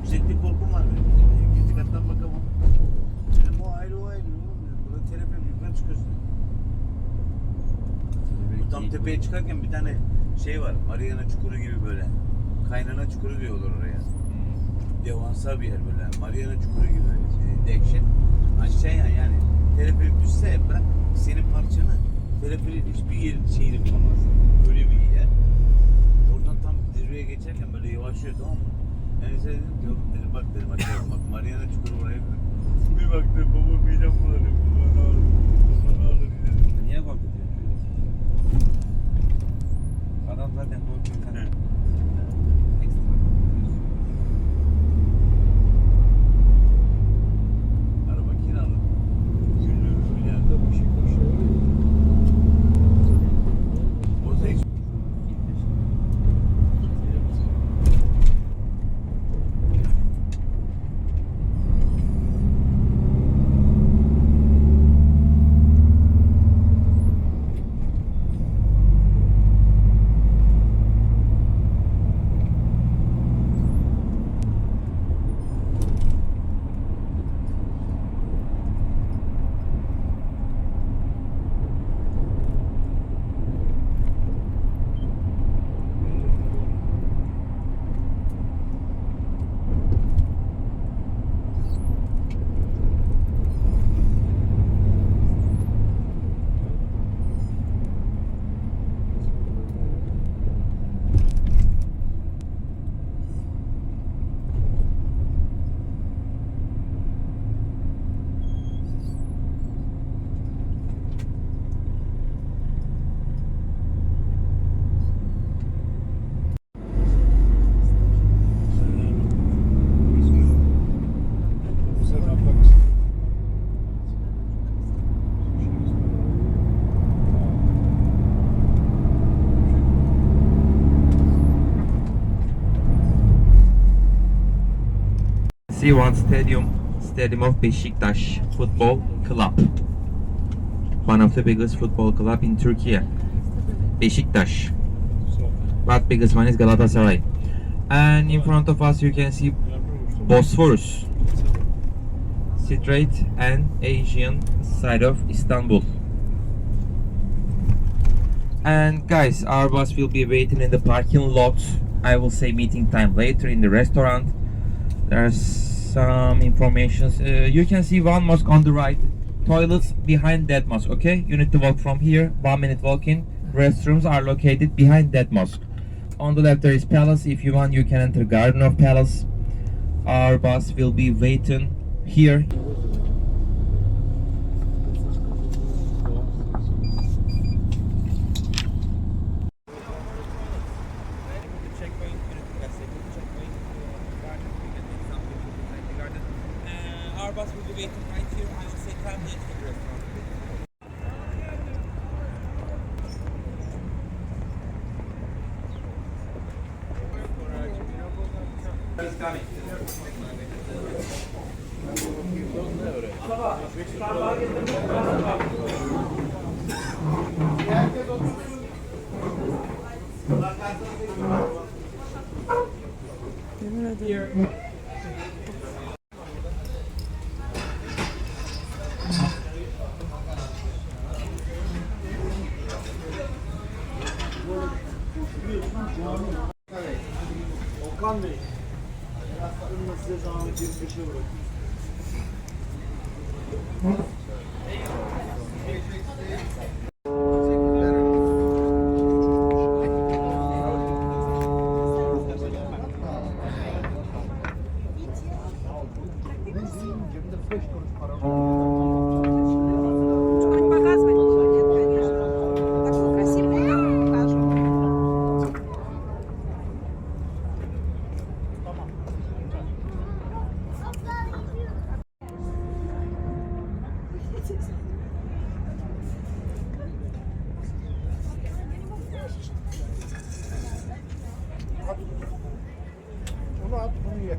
Yükseklik korkum var benim. İkinci kattan bakamam. Dedim o ayrı. Burada terapi yukarı çıkıyorsun. Bu tam tepeye çıkarken bir tane şey var. Mariana çukuru gibi böyle. Kaynana çukuru diyorlar oraya. Devasa bir yer böyle. Mariana çukuru gibi. Dehşet. Aşağıya yani. Teleferik düşse bırak senin parçanı. Teleferik hiçbir yerin şeyini bulamaz. Öyle bir yer. Oradan tam zirveye geçerken böyle yavaşlıyor, tamam mı? Yani sen dedim ki oğlum dedim bak bak Mariana çukuru oraya dedim. Bir baktım baba midem bulanıyor. Baba ne olur dedim. Niye korkutuyorsun? Adam zaten korkuyor. Ekstra korkuyorsun. Araba kiralı. Gülüyoruz bile ya. Bir şey koşuyor. O da hiç C1 Stadium of Beşiktaş Football Club. One of the biggest football club in Turkey. Beşiktaş. But biggest one is Galatasaray. And in front of us you can see Bosphorus. Straight and Asian side of Istanbul. And guys, our bus will be waiting in the parking lot. I will say meeting time later in the restaurant. There's some information. You can see one mosque on the right. Toilets behind that mosque, okay? You need to walk from here, 1 minute walking. Restrooms are located behind that mosque. On the left there is palace. If you want, you can enter garden of palace. Our bus will be waiting here. Our bus will be waiting right here. I will say time later in the restaurant. He's coming. Here. Okan Bey, biraz da size zahmet bir köşe bırakın. Чуть показывать нет, конечно. Такой красивый, я вам покажу. Onu at, bunu ye.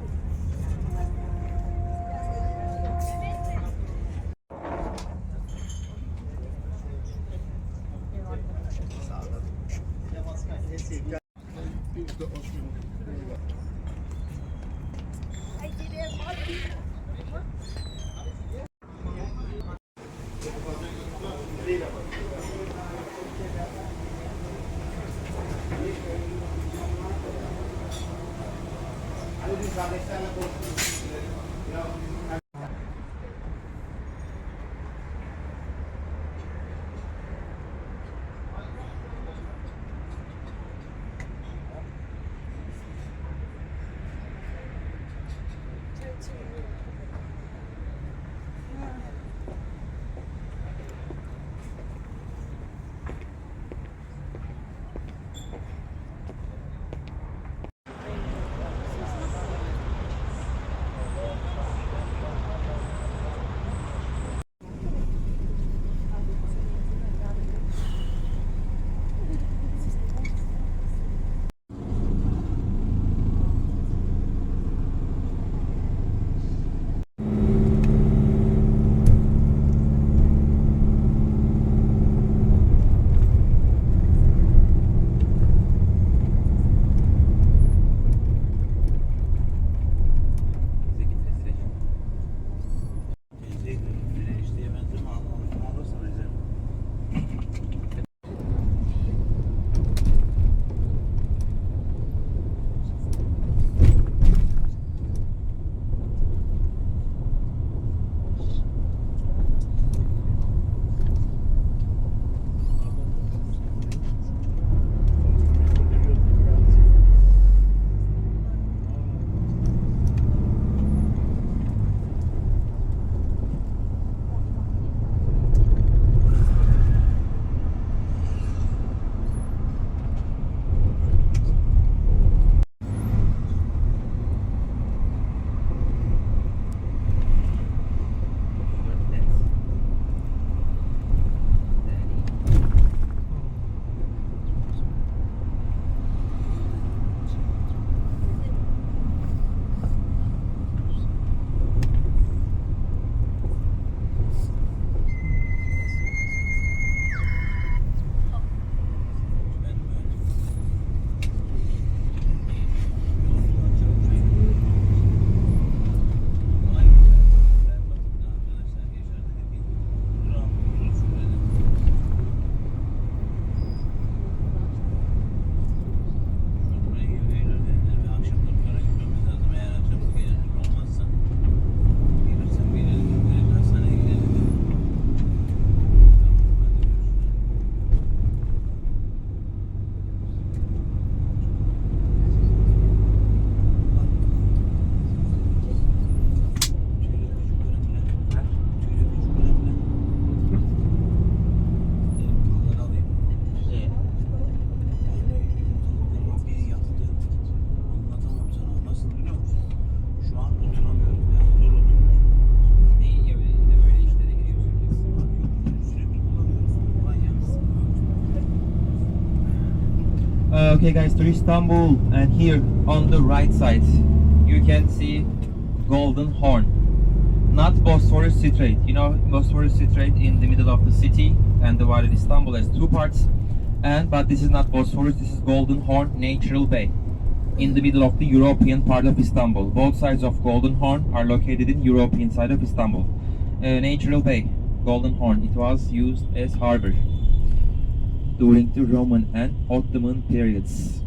Okay guys, to Istanbul, and here on the right side you can see Golden Horn, not Bosphorus Strait. You know, Bosphorus Strait in the middle of the city and divided Istanbul as two parts, but this is not Bosphorus, this is Golden Horn Natural Bay in the middle of the European part of Istanbul. Both sides of Golden Horn are located in European side of Istanbul. Natural Bay, Golden Horn, it was used as harbor during the Roman and Ottoman periods.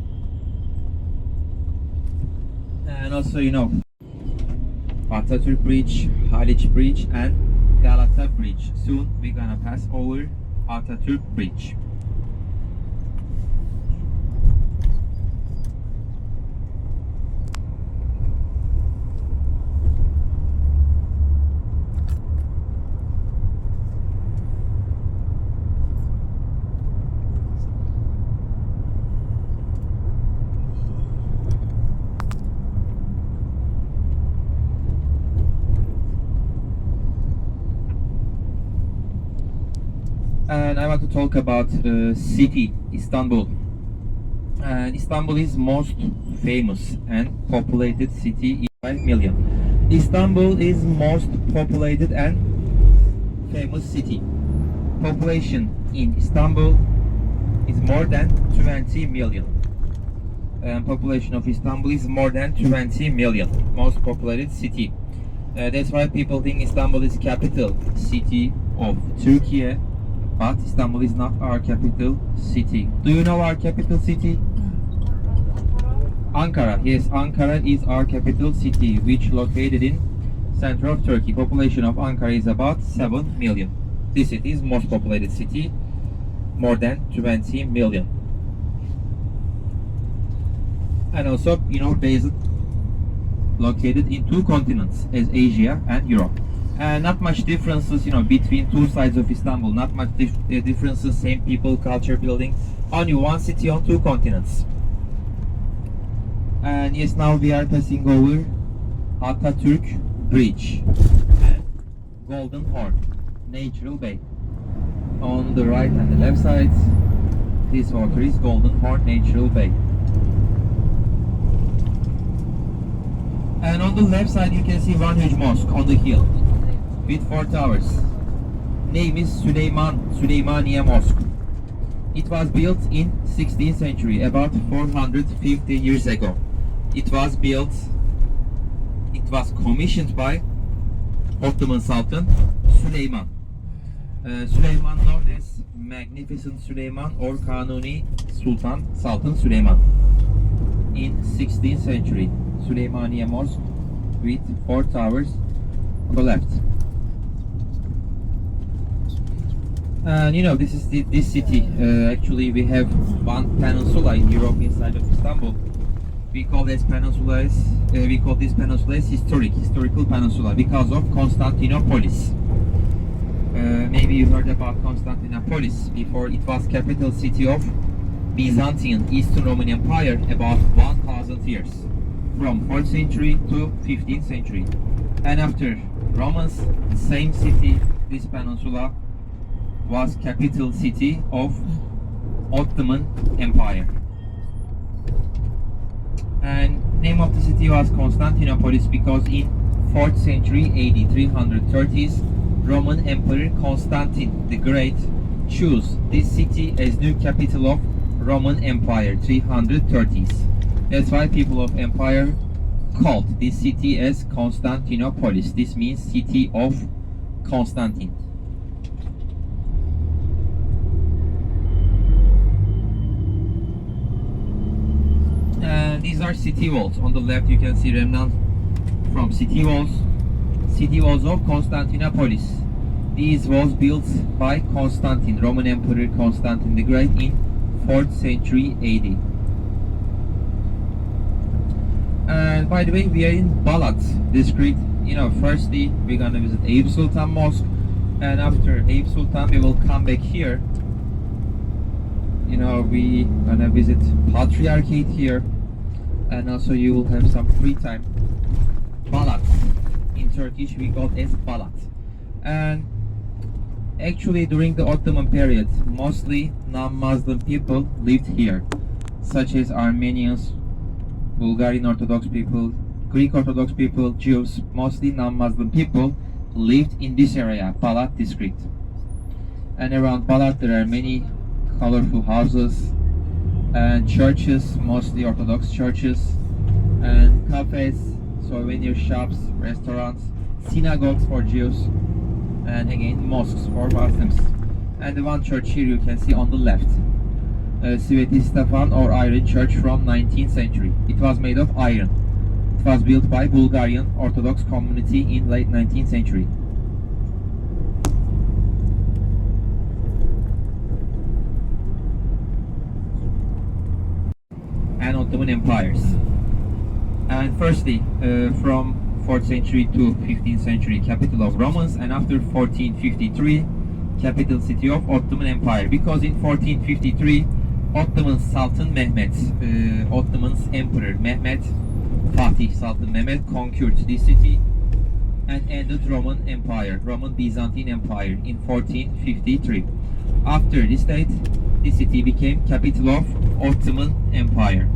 And also, you know, Atatürk Bridge, Haliç Bridge and Galata Bridge. Soon we're gonna pass over Atatürk Bridge. And I want to talk about city Istanbul. And Istanbul is most famous and populated city in 5 million. Istanbul is most populated and famous city. Population in Istanbul is more than 20 million. And population of Istanbul is more than 20 million. Most populated city. That's why people think Istanbul is capital city of Turkey. But Istanbul is not our capital city. Do you know our capital city? Ankara. Yes, Ankara is our capital city, which located in center of Turkey. Population of Ankara is about 7 million. This city is most populated city, more than 20 million. And also, you know, based located in two continents, as Asia and Europe. Not much differences, you know, between two sides of Istanbul. Not much differences, same people, culture, building. Only one city on two continents. And yes, now we are passing over Atatürk Bridge and Golden Horn Natural Bay. On the right and the left side, this water is Golden Horn Natural Bay. And on the left side you can see one huge mosque on the hill with 4 towers. Name is Süleymaniye Mosque. It was built in 16th century, about 450 years ago. It was commissioned by Ottoman Sultan Süleyman. Süleyman, known as Magnificent Süleyman or Kanuni Sultan Süleyman. In 16th century, Süleymaniye Mosque with 4 towers on the left. And you know, this is this city. Actually, we have one peninsula in European side of Istanbul. We call this peninsula historical peninsula because of Constantinopolis. Maybe you heard about Constantinopolis before. It was capital city of Byzantine Eastern Roman Empire about 1000 years, from 4th century to 15th century. And after Romans, the same city, this peninsula, was capital city of Ottoman Empire. And name of the city was Constantinopolis because in 4th century AD 330s, Roman Emperor Constantine the Great chose this city as new capital of Roman Empire 330s. That's why people of empire called this city as Constantinopolis. This means city of Constantine. These are city walls. On the left you can see remnants from city walls of Constantinopolis. These walls built by Constantine, Roman Emperor Constantine the Great in 4th century AD. And by the way, we are in Balat district. You know, firstly we're gonna visit Eyüp Sultan Mosque, and after Eyüp Sultan we will come back here. You know, we gonna visit Patriarchate here, and also you will have some free time. Balat, in Turkish we call it as Balat. And actually during the Ottoman period, mostly non-Muslim people lived here. such as Armenians, Bulgarian Orthodox people, Greek Orthodox people, Jews, mostly non-Muslim people, lived in this area, Balat district. And around Balat there are many colorful houses and churches, mostly Orthodox churches, and cafes, souvenir shops, restaurants, synagogues for Jews, and again mosques for Muslims. And the one church here you can see on the left, Sveti Stefan or Iron Church from 19th century. It was made of iron. It was built by Bulgarian Orthodox community in late 19th century. And Ottoman empires. And firstly, from 4th century to 15th century, capital of Romans, and after 1453, capital city of Ottoman Empire. Because in 1453, Ottoman Sultan Mehmet, Ottoman's Emperor Mehmet, Fatih Sultan Mehmet conquered this city and ended Roman Empire, Roman Byzantine Empire in 1453. After this date, the city became capital of Ottoman Empire.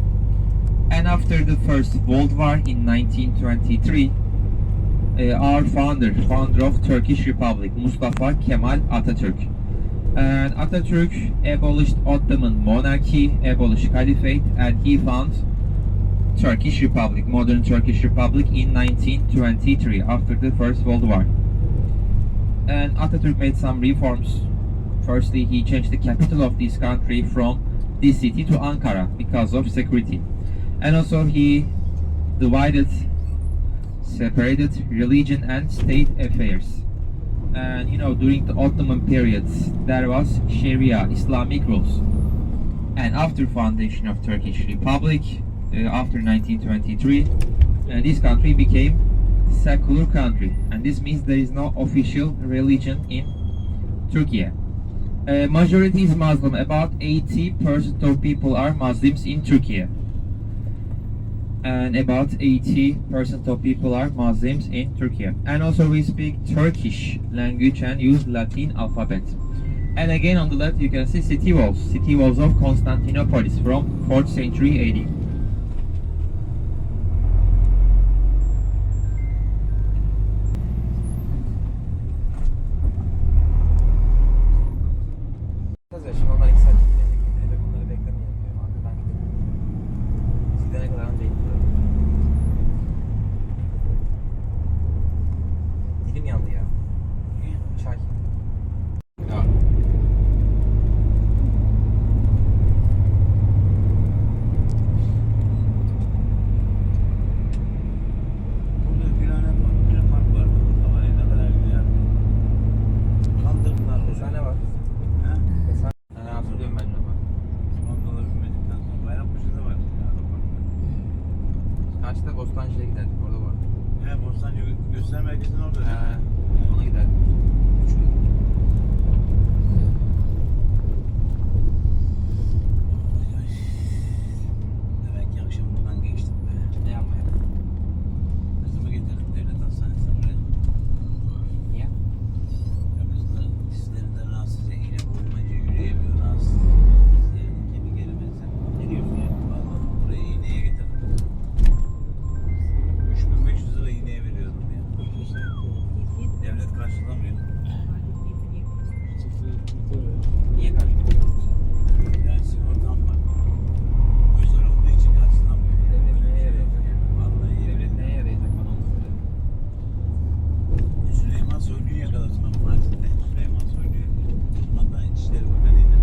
And after the First World War in 1923, our founder of Turkish Republic, Mustafa Kemal Atatürk. And Atatürk abolished Ottoman monarchy, abolished caliphate, and he founded Turkish Republic, modern Turkish Republic in 1923 after the First World War. And Atatürk made some reforms. Firstly, he changed the capital of this country from this city to Ankara because of security. And also he separated religion and state affairs. And during the Ottoman periods there was Sharia, Islamic rules. And after foundation of Turkish Republic, after 1923, this country became secular country, and this means there is no official religion in Turkey. Majority is Muslim. About 80% of people are Muslims in Turkey. And about 80% of people are Muslims in Turkey. And also we speak Turkish language and use Latin alphabet. And again on the left you can see city walls of Constantinople from 4th century AD. Bostancı'ya giderdik, orada var. Bostancı gösteri merkezinin orada. Ona giderdik. Demek ki akşam buradan geçtim be. Ne yapmaya? Kızımı getirdim devlet hastanesine buraya. Niye? Ya kız da dizlerinden rahatsız ya. İğne vurulmayınca yürüyemiyor, rahatsız. Yani kendi gelemezsen. Ne diyorsun ya? Vallahi buraya iğneye getirdim. 3500 lira iğneye veriyordum ya. Devlet karşılamıyor. Niye karşılıyorsun? Yani sigortam var. Özel olduğu için karşılamıyor. Devlet neye yarayacak? Vallahi Devlet neye yarayacak bana onu söyle. Süleyman Soylu'yu yakaladım ben Fatih'te. Süleyman Soylu'yu. Uzmandan İçişleri Bakanı'yla.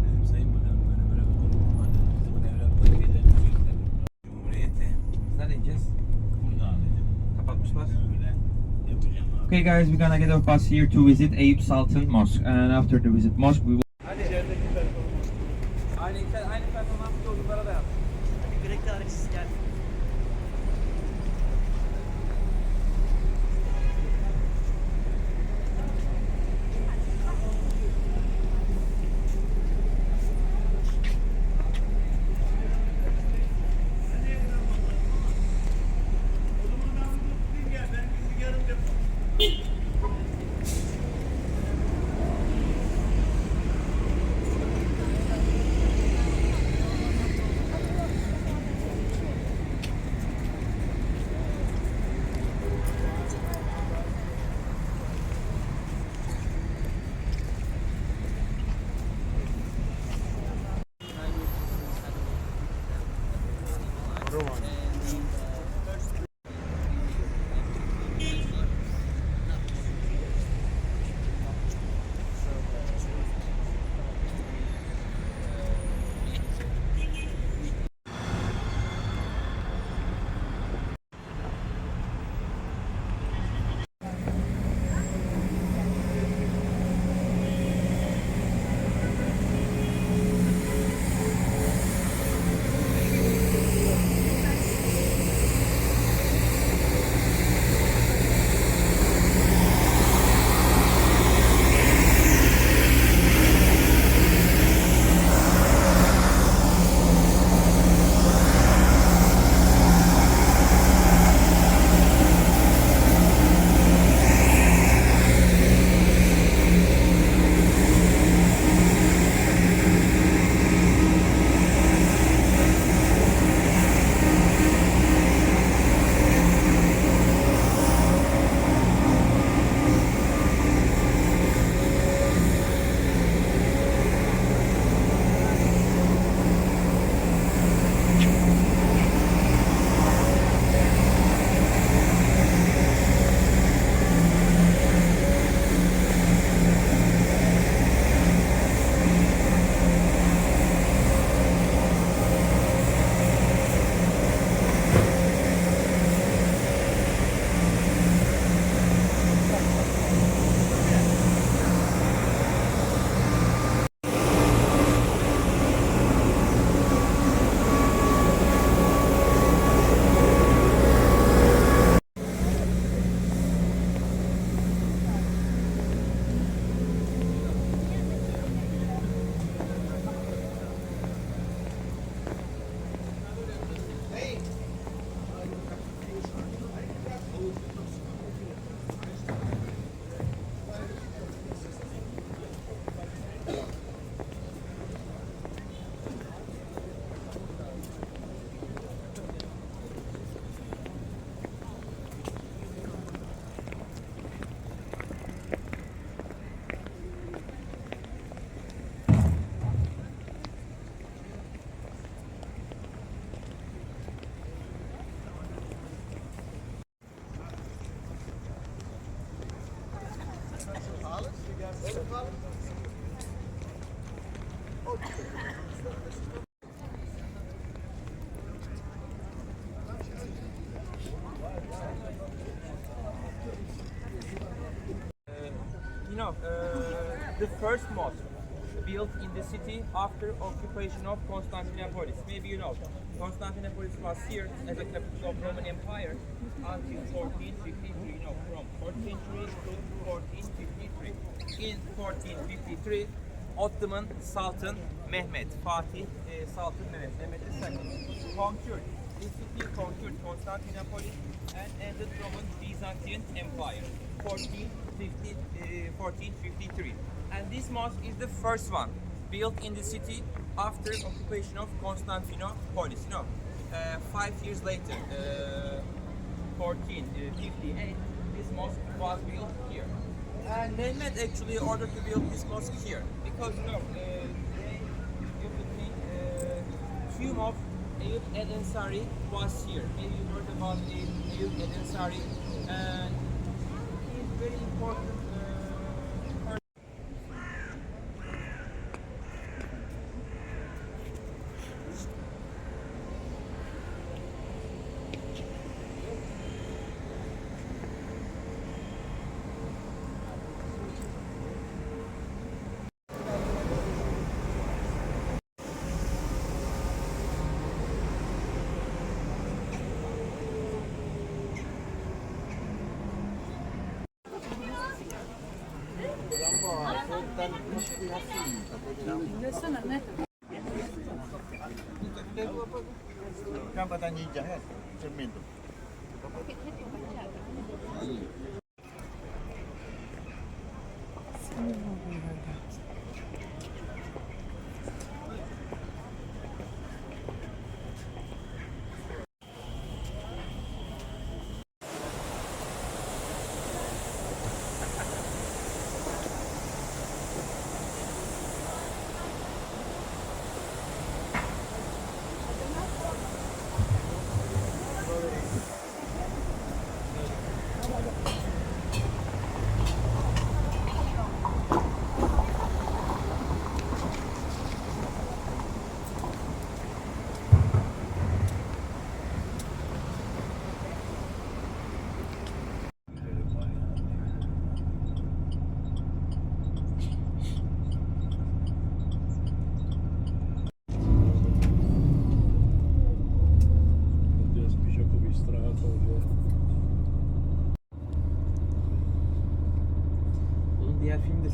Dedim Sayın Bakanım böyle bir durum var. Kızımın evlatları gelirini gösterdim. Cumhuriyete. Biz nerede ineceğiz? Burada alacağım. Kapatmışlar. Öyle yapacağım abi. Okay guys, we're gonna get off bus here to visit Eyüp Sultan Mosque, and after the visit mosque we will Aynı performansı çocuklara da yap. Direkt tarihsiz gel. Roman. The first mosque built in the city after occupation of Constantinople. Maybe you know, Constantinople was here as a capital of Roman Empire until 1453. You know, from 4th century to 1453. In 1453, Ottoman Sultan Mehmet, Fatih Sultan Mehmet II, conquered this city, conquered Constantinople, and ended Roman Byzantine Empire. 1453. And this mosque is the first one built in the city after occupation of Constantinople. You know, 5 years later, 1458, this mosque was built here. And Mehmet actually ordered to build this mosque here because you know, you could think tomb of Eyüp el-Ensari was here. Maybe you heard about Eyüp el-Ensari, and he's very important person. Kan petani hijau kan? Cermin tu.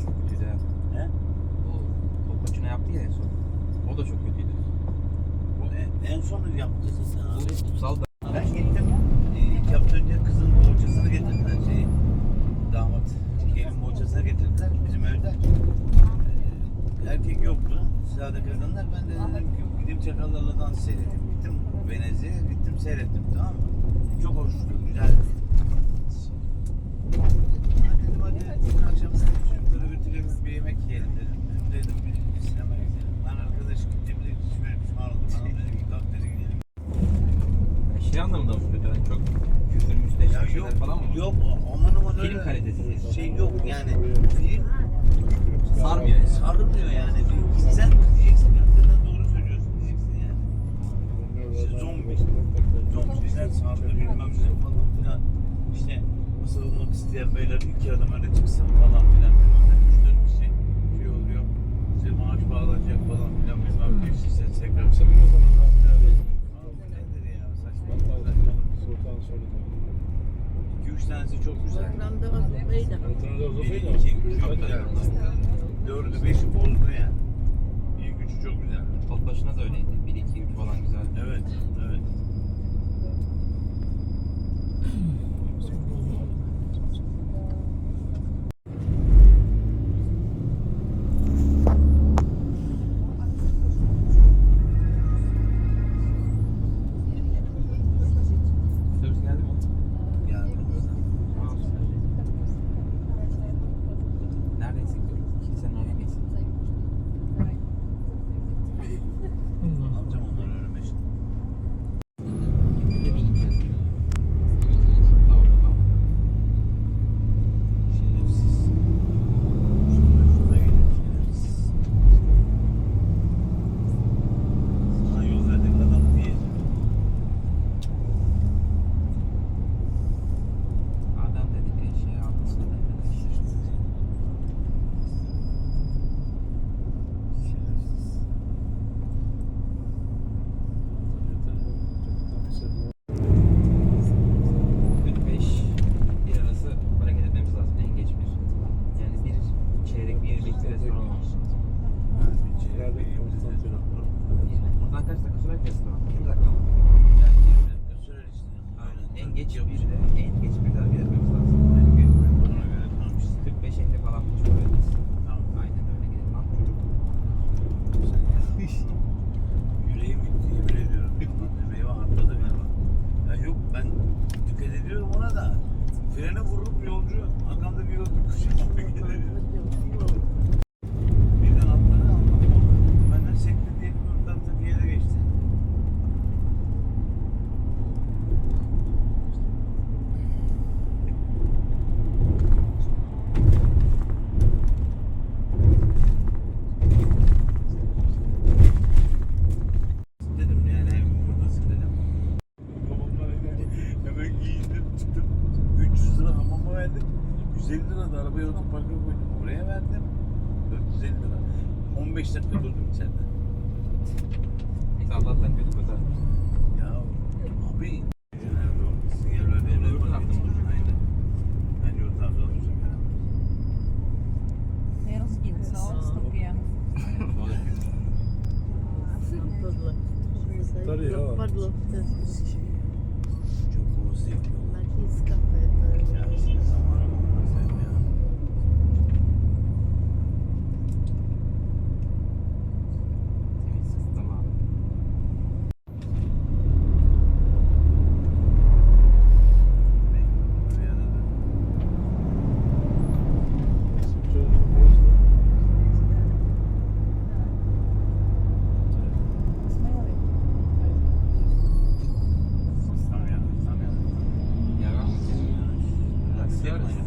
çok kötüydü ha. He? O Kolpaçino yaptı ya en son. O da çok kötüydü. Bu en son yaptı zaten Bu abi. kutsal da Ben gittim. 2 hafta önce kızın bohçasını getirdiler. Damat gelin bohçasını getirdiler bizim evde. Erkek yoktu. Sade kadınlar. Ben de dedim ki gidip çakallarla dans seyredeyim. Gittim Venezia, gittim seyrettim, tamam mı? Çok hoştu, güzeldi. Dedim hadi bugün akşam çocukları götürelim, bir yemek yiyelim dedim. Dedim bir sinemaya gidelim. Ben arkadaş gittiğimde hiç böyle pişman oldum. Bana dedi ki kalk dedi gidelim. şey anlamında mı kötü? Yani çok küfür müsteşar Ya şeyler falan mı? yok aman aman Film öyle kalitesi. şey yok yani. Film Sarmıyor yani. sarmıyor yani. Sen diyeceksin hakikaten doğru söylüyorsun diyeceksin yani. İşte zombiler saldırı bilmem ne falan filan. İşte ısırılmak isteyen beyler 2 adım öne çıksın falan filan. 3-4 kişi şey oluyor. İşte maaş bağlanacak falan filan. Bilmem ne işte tekrar. Nedir ya saçma. 2-3 tanesi çok güzel. Bir, iki, üç çok güzel. 4'ü 5'i bozdu yani. İlk üçü çok güzel. Kolpaçino da öyleydi. 1, 2, 3 falan güzel. Evet, evet. Otobüs geldi mi? Yani Neredeyse kilisenin oraya geçsin. alacağım onları önüme şimdi. Gidince mi gideceğiz? Şerefsiz. Şuna gelin şerefsiz. Sana yol verdik adam diye. Adam dedi bir şey altısında dedi. Şerefsiz. Bir arası hareket etmemiz lazım. En geç bir. Yani bir çeyrek bir bekle restoran olmuş. Buradan kaç dakika sürer ki restoran? 20 dakika mı? Yani 20 dakika sürer işte. Aynen. Aynen. En geç Yok, bir de en geç bir de hareket etmemiz lazım. en geç bir ona göre tamam işte. 45-50 falan çıkıyoruz. Tamam. Aynen öyle gidelim. Lan çocuk. Sen ya. Yüreğim gitti yemin ediyorum. Meyve atladı galiba. Ya yok ben dikkat ediyorum ona da. Frene vururum yolcu. Arkamda bir yolcu kuşu geliyor. Birden atladı anlamadım. Benden sekti diye bir tarafta diğeri geçti. Dedim yani evin buradasın dedim. Hemen giyindim çıktım. 300 lira hamama verdim. 150 lira da arabaya otoparka koydum. Oraya verdim. 450 lira. 15 dakika durdum içeride. Neyse Allah'tan kötü kurtardı. Ya abi. Nerede o? Sinyallerde Öbür öyle tarafta mı? Aynen. Bence o tarafta olacak herhalde. Перский соус ступе. O da kötü. Tabii ya. Padlo. Çok havası yapıyor. Marquise Café. Ya işte zamanı bulmaz ya. Temiz ısıtma. Tam yanlış, tam yanlış. Yaran mı? Taksi Taksi yapma ararız. ya.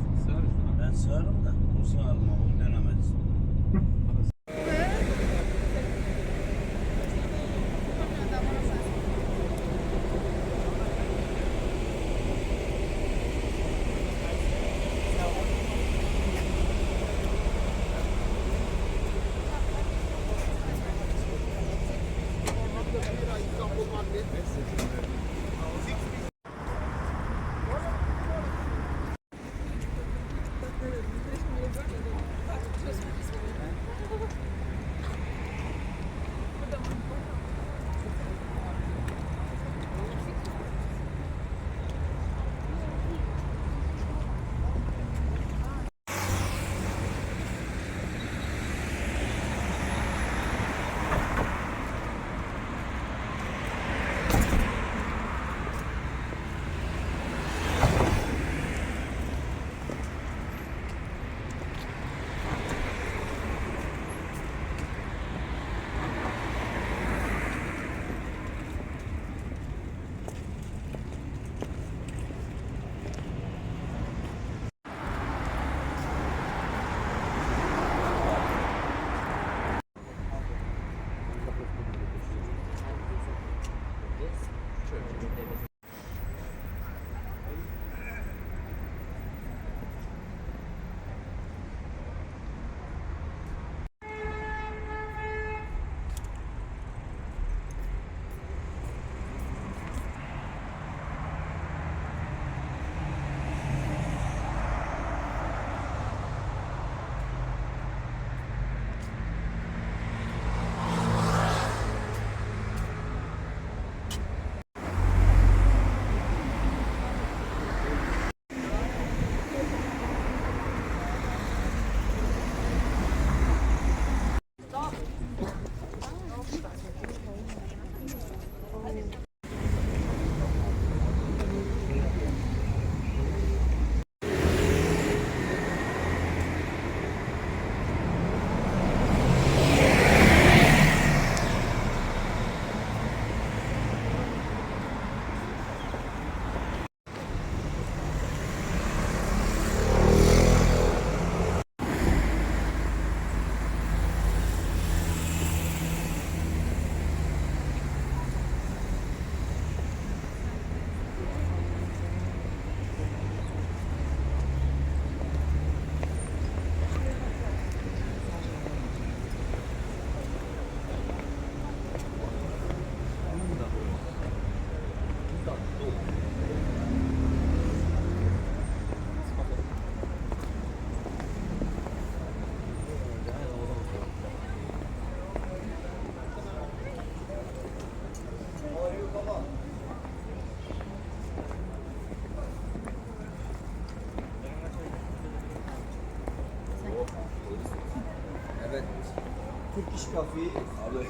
British coffee. Abi.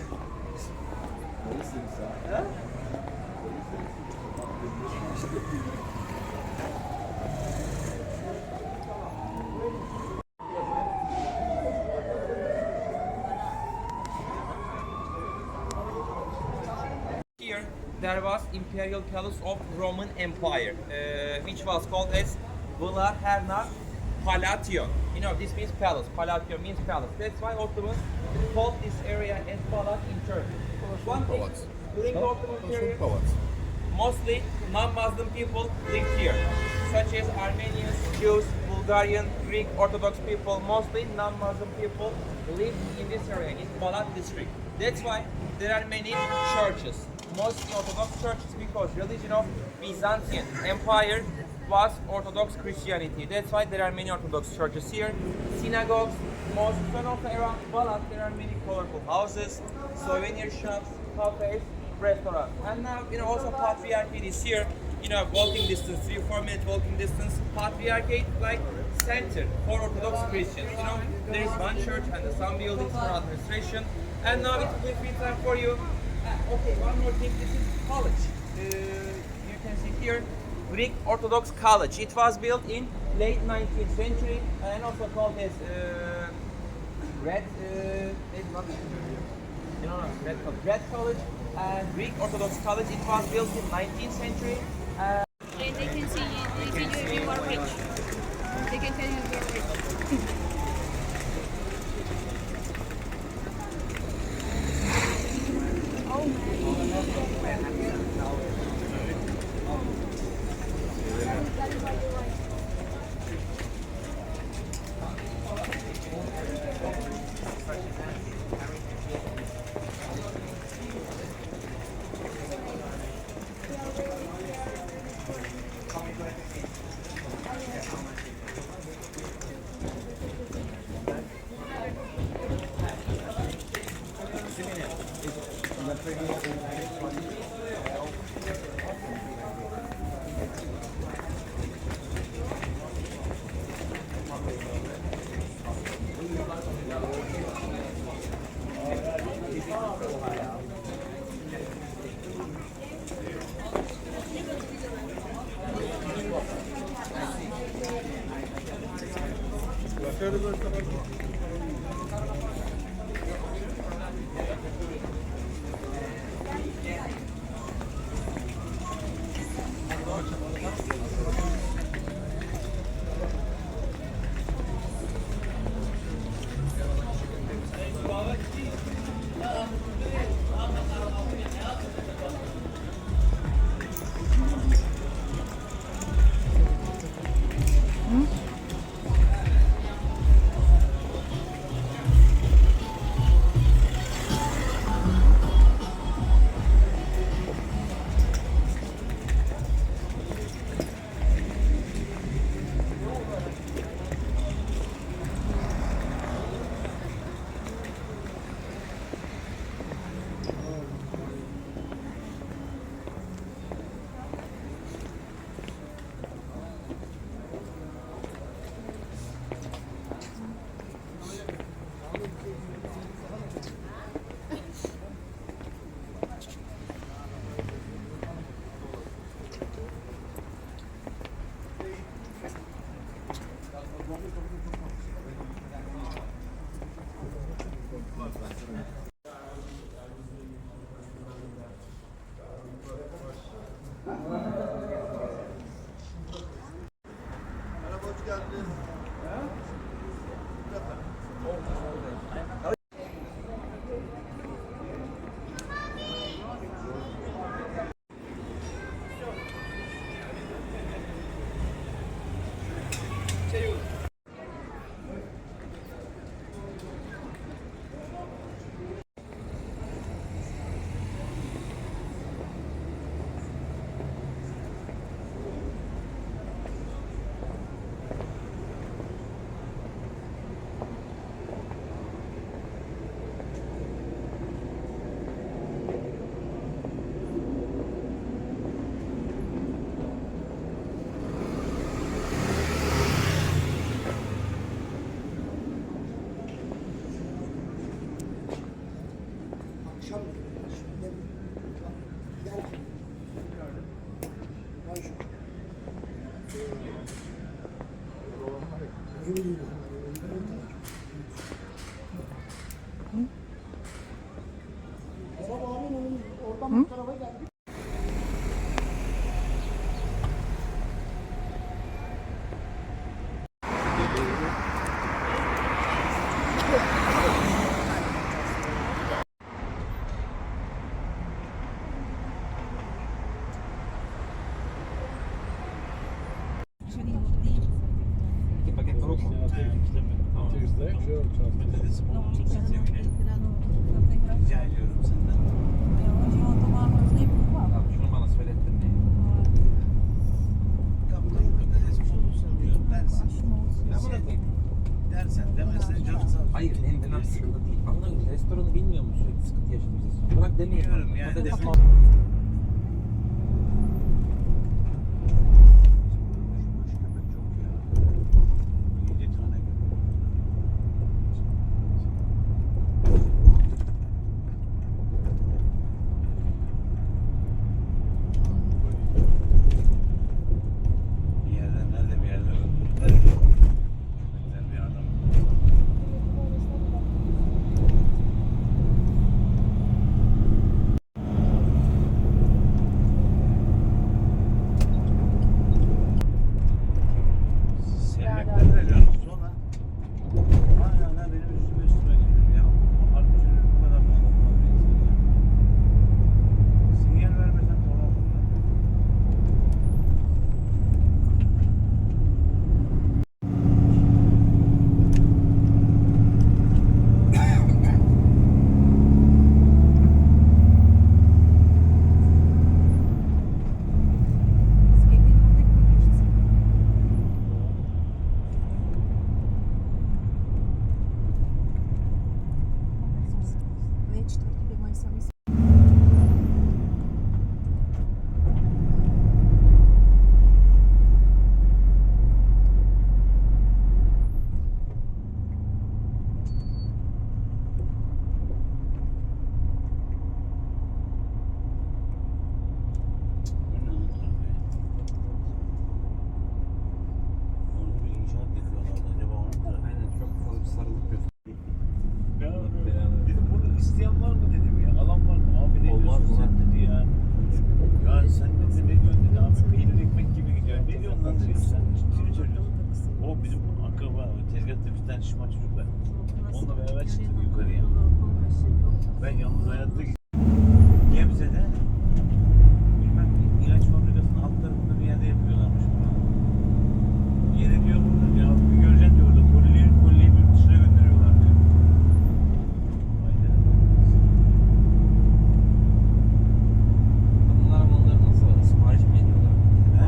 Neresin sen? He? Here there was Imperial Palace of Roman Empire, which was called as Villa Herna Palation. You know, this means palace. Palation means palace. That's why Ottomans called this area as Palat in Turkey. One thing, during the Ottoman period, mostly non-Muslim people lived here, such as Armenians, Jews, Bulgarian, Greek Orthodox people. Mostly non-Muslim people lived in this area, in Balat district. That's why there are many churches, mostly Orthodox churches, because religion of Byzantine Empire was Orthodox Christianity. That's why there are many Orthodox churches here, synagogues, mosques, and also around Balat there are many colorful houses, souvenir shops, cafes, restaurants. And now, you know, also Patriarchate is here, you know, walking distance, 3-4 minute walking distance. Patriarchate like center for Orthodox Christians. You know, there is one church and some buildings for administration. And now it will be free time for you. Okay, one more thing, this is college. You can see here, Greek Orthodox College. It was built in late 19th century and also called as Red College and Greek Orthodox College. It was built in 19th century. They can see you if you are rich. They can tell you if you're rich. Oradan bu tarafa geldik. İki paket tavuk mu? Rica ediyorum senden. Abi şunu bana söylettin mi? Kaptan patates mi olursun diyor. Dersin. Ya bırakayım. Dersen demezsen canın sağ olsun. Hayır benim demem sıkıntı değil. Anlamıyorum. Restoranı bilmiyor mu sürekli sıkıntı yaşadığımızı? Bırak demeyin. Biliyorum yani. Patates mi? Bir yerden nerede bir yerden öldürdüler. Bir adam. Sevmekten de canım sonra hala benim üstüme geliyor ya. Harbi söylüyorum bu kadar pahalı olmaz bir insan ya. Sinyal vermesen tamam mı? Onu bir inşaat yapıyorlar. Acaba onu da Aynen çok fazla bir sarılık gösteriyor. Dedim bunu isteyen var mı dedim ya. Alan var mı? Abi ne Olmaz diyorsun mı? sen dedi ya. Ya sen dedi ne diyorsun dedi abi peynir ekmek gibi gidiyor. Ne diyorsun lan dedi sen ciddi mi söylüyorsun? O bizim akraba tezgahta bir tane şıma çocuk var. Onunla beraber çıktık yukarıya. Ben yalnız hayatta Gebze'de bilmem ilaç fabrikasının alt tarafında bir yerde yapıyorlarmış bunu. Yere diyor burada ya bir göreceksin diyor orada koliyi bir dışına gönderiyorlar diyor. Vay be. Kadınlar onları nasıl sipariş mi ediyorlar? He?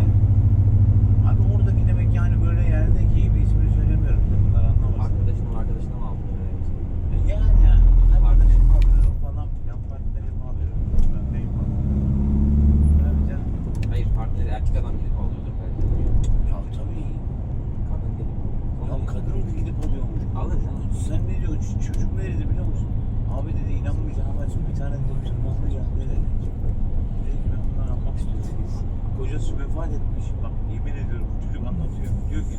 Abi oradaki demek ki hani böyle yerde ki bir ismini söylemiyorum. Bunlar anlamasın. Arkadaşına mı aldın öyle yoksa? Yani ya. Arkadaşım alıyorum falan filan partilerimi alıyorum. Ben neyim alıyorum. Tabii canım. Hayır partneri erkek adam gidip alıyordur belki. Ya tabii. Kadın gelip Ya kadın gidip alıyormuş. Alır canım. Sen ne diyorsun? Çocuk ne dedi biliyor musun? Abi dedi inanmayacaksın ama şimdi bir tane dedi tırmanmayacağım ne dedi. Dedi ki ben bundan almak istiyorum. Kocası vefat etmiş. Bak yemin ediyorum çocuk anlatıyor. Diyor ki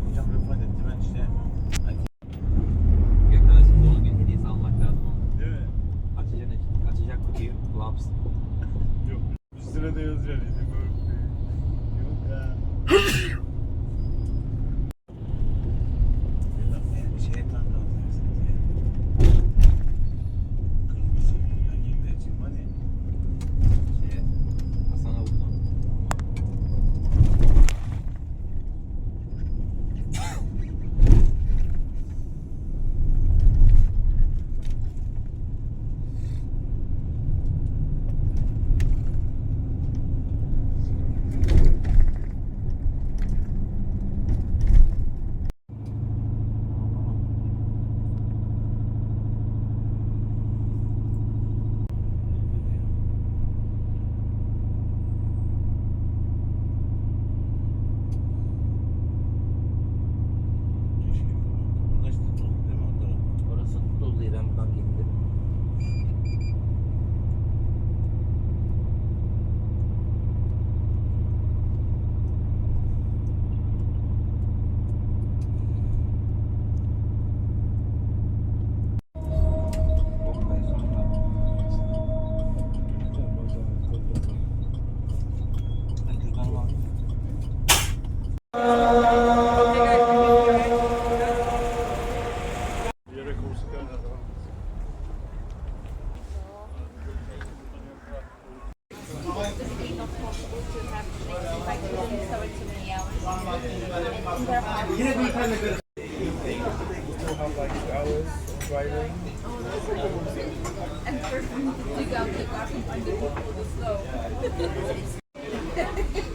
kocam vefat etti ben işte hani, Gökhan'a şimdi doğum günü hediyesi almak lazım ona. değil mi? Açacak kutuyu. Gloves. Yok. Üstüne de yazıyor dedi. Yok ya. Yani şeye tanrı alacaksınız ya. Kırmızı erkekler için var ya. Şeye. Hasan'a vurdu. And for you got the car from under the slow.